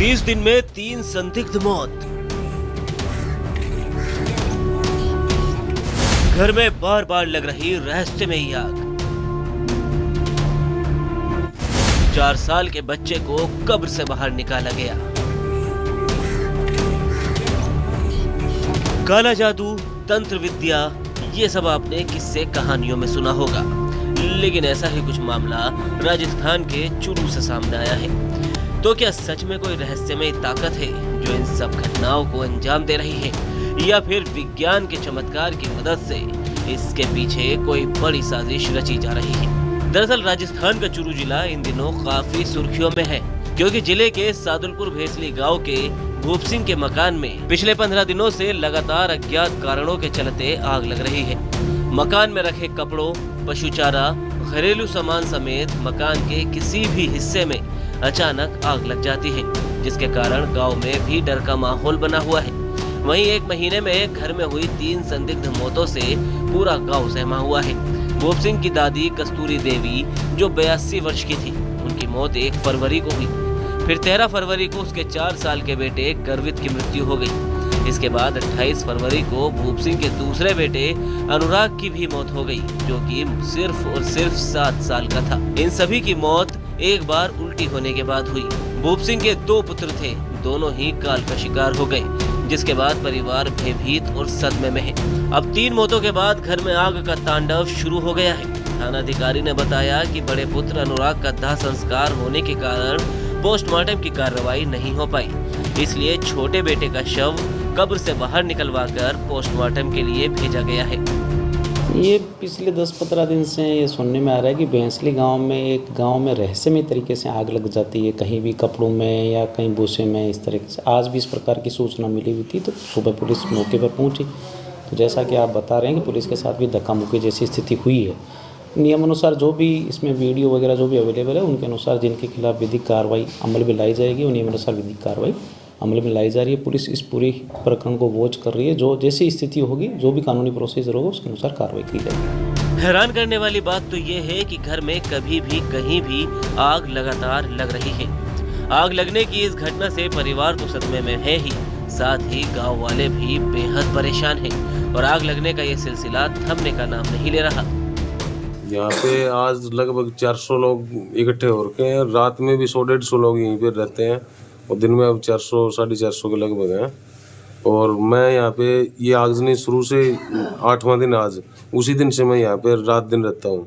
30 दिन में 3 संदिग्ध मौत। घर में बार बार लग रही रहस्यमयी आग। 4 साल के बच्चे को कब्र से बाहर निकाला गया। काला जादू, तंत्र विद्या, ये सब आपने किस्से कहानियों में सुना होगा, लेकिन ऐसा ही कुछ मामला राजस्थान के चुरू से सामने आया है। तो क्या सच में कोई रहस्यमय ताकत है जो इन सब घटनाओं को अंजाम दे रही है, या फिर विज्ञान के चमत्कार की मदद से इसके पीछे कोई बड़ी साजिश रची जा रही है? दरअसल राजस्थान का चुरू जिला इन दिनों काफी सुर्खियों में है, क्योंकि जिले के सादुलपुर भेसली गांव के भूप सिंह के मकान में पिछले 15 दिनों से लगातार अज्ञात कारणों के चलते आग लग रही है। मकान में रखे कपड़ों, पशु चारा, घरेलू सामान समेत मकान के किसी भी हिस्से में अचानक आग लग जाती है, जिसके कारण गांव में भी डर का माहौल बना हुआ है। वहीं 1 महीने में घर में हुई 3 संदिग्ध मौतों से पूरा गांव सहमा हुआ है। भूप सिंह की दादी कस्तूरी देवी, जो 82 वर्ष की थी, उनकी मौत 1 फरवरी को हुई। फिर 13 फरवरी को उसके 4 साल के बेटे गर्वित की मृत्यु हो गई। इसके बाद 28 फरवरी को भूप सिंह के दूसरे बेटे अनुराग की भी मौत हो गई, जो कि सिर्फ और सिर्फ 7 साल का था। इन सभी की मौत एक बार उल्टी होने के बाद हुई। भूप सिंह के 2 पुत्र थे, दोनों ही काल का शिकार हो गए, जिसके बाद परिवार भयभीत और सदमे में है। अब 3 मौतों के बाद घर में आग का तांडव शुरू हो गया है। थानाधिकारी ने बताया कि बड़े पुत्र अनुराग का दाह संस्कार होने के कारण पोस्टमार्टम की कार्रवाई नहीं हो पाई, इसलिए छोटे बेटे का शव कब्र से बाहर निकलवाकर पोस्टमार्टम के लिए भेजा गया है। ये पिछले 10-15 दिन से ये सुनने में आ रहा है कि भेसली गांव में एक गांव में रहस्यमय तरीके से आग लग जाती है, कहीं भी कपड़ों में या कहीं भूसे में। इस तरीके से आज भी इस प्रकार की सूचना मिली हुई थी, तो सुबह पुलिस मौके पर पहुंची। तो जैसा कि आप बता रहे हैं कि पुलिस के साथ भी धक्का मुक्की जैसी स्थिति हुई है। नियम अनुसार जो भी इसमें वीडियो वगैरह जो भी अवेलेबल है, उनके अनुसार जिनके खिलाफ विधिक कार्रवाई अमल में लाई जाएगी, और नियम अनुसार विधिक कार्रवाई अमल में लाई जा रही है। पुलिस इस पूरी प्रकरण को वॉच कर रही है। जो जैसी स्थिति होगी, जो भी कानूनी प्रोसीजर होगा, उसके अनुसार कार्रवाई की जाएगी। हैरान करने वाली बात तो ये है कि घर में कभी भी कहीं भी आग लगातार लग रही है। आग लगने की इस घटना से परिवार तो सदमे में है ही, साथ ही गांव वाले भी बेहद परेशान हैं, और आग लगने का ये सिलसिला थमने का नाम नहीं ले रहा। यहाँ पे आज लगभग 400 लोग इकट्ठे हो रखे हैं। रात में भी 100-150 लोग यहीं पे रहते हैं, और दिन में अब 400-450 के लगभग हैं। और मैं यहाँ पे ये आगजनी शुरू से 8वां दिन आज, उसी दिन से मैं यहाँ पे रात दिन रहता हूँ।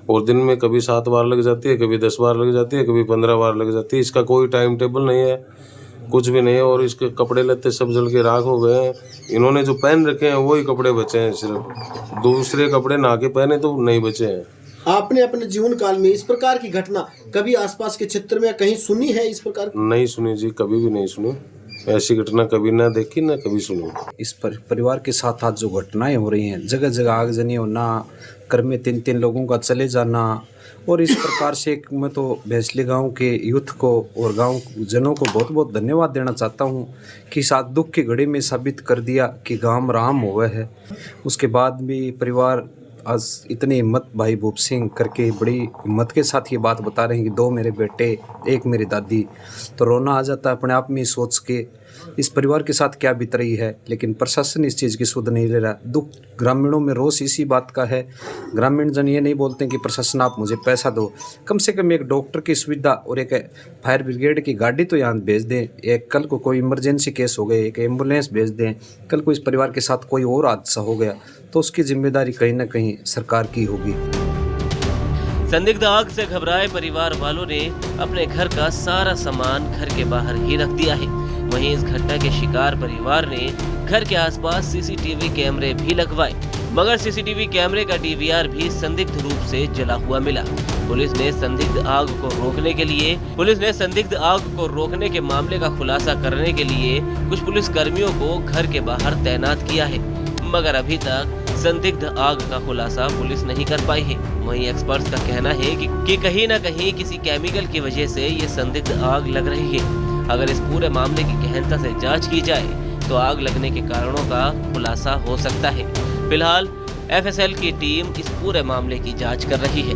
और दिन में कभी 7 बार लग जाती है, कभी 10 बार लग जाती है, कभी 15 बार लग जाती है। इसका कोई टाइम टेबल नहीं है, कुछ भी नहीं है। और इसके कपड़े लत्ते सब जल के राख हो गए हैं। इन्होंने जो पहन रखे हैं वही कपड़े बचे हैं, सिर्फ दूसरे कपड़े नहा के पहने तो नहीं बचे हैं। आपने अपने जीवन काल में इस प्रकार की घटना कभी आसपास के क्षेत्र में कहीं सुनी है? इस प्रकार नहीं सुनी जी, कभी भी नहीं सुनी। ऐसी घटना कभी ना देखी ना कभी सुनी। इस परिवार के साथ आज जो घटनाएं हो रही हैं, जगह जगह आगजनी होना, घर में 3-3 लोगों का चले जाना, और इस प्रकार से मैं तो भेसली गांव के यूथ को और गांव जनों को बहुत बहुत धन्यवाद देना चाहता हूं कि साथ दुख की घड़ी में साबित कर दिया कि गांव राम हुआ है। उसके बाद भी परिवार आज इतनी हिम्मत, भाई भूप सिंह करके बड़ी हिम्मत के साथ ये बात बता रहे हैं कि 2 मेरे बेटे, 1 मेरी दादी। तो रोना आ जाता है अपने आप में सोच के इस परिवार के साथ क्या बीत रही है। लेकिन प्रशासन इस चीज़ की सुध नहीं ले रहा। दुख ग्रामीणों में रोष इसी बात का है। ग्रामीण जन ये नहीं बोलते कि प्रशासन आप मुझे पैसा दो, कम से कम एक डॉक्टर की सुविधा और एक फायर ब्रिगेड की गाड़ी तो यहाँ भेज दें। एक कल को कोई इमरजेंसी केस हो गए, एक एम्बुलेंस भेज दें। कल को इस परिवार के साथ कोई और हादसा हो गया तो उसकी जिम्मेदारी कहीं ना कहीं सरकार की होगी। संदिग्ध आग से घबराए परिवार वालों ने अपने घर का सारा सामान घर के बाहर ही रख दिया है। वहीं इस घटना के शिकार परिवार ने घर के आसपास सीसीटीवी कैमरे भी लगवाए, मगर सीसीटीवी कैमरे का डीवीआर भी संदिग्ध रूप से जला हुआ मिला। पुलिस ने संदिग्ध आग को रोकने के मामले का खुलासा करने के लिए कुछ पुलिस कर्मियों को घर के बाहर तैनात किया है, मगर अभी तक संदिग्ध आग का खुलासा पुलिस नहीं कर पाई है। वहीं एक्सपर्ट्स का कहना है कि कहीं न कहीं किसी केमिकल की वजह से ये संदिग्ध आग लग रही है। अगर इस पूरे मामले की गहनता से जांच की जाए तो आग लगने के कारणों का खुलासा हो सकता है। फिलहाल एफएसएल की टीम इस पूरे मामले की जांच कर रही है।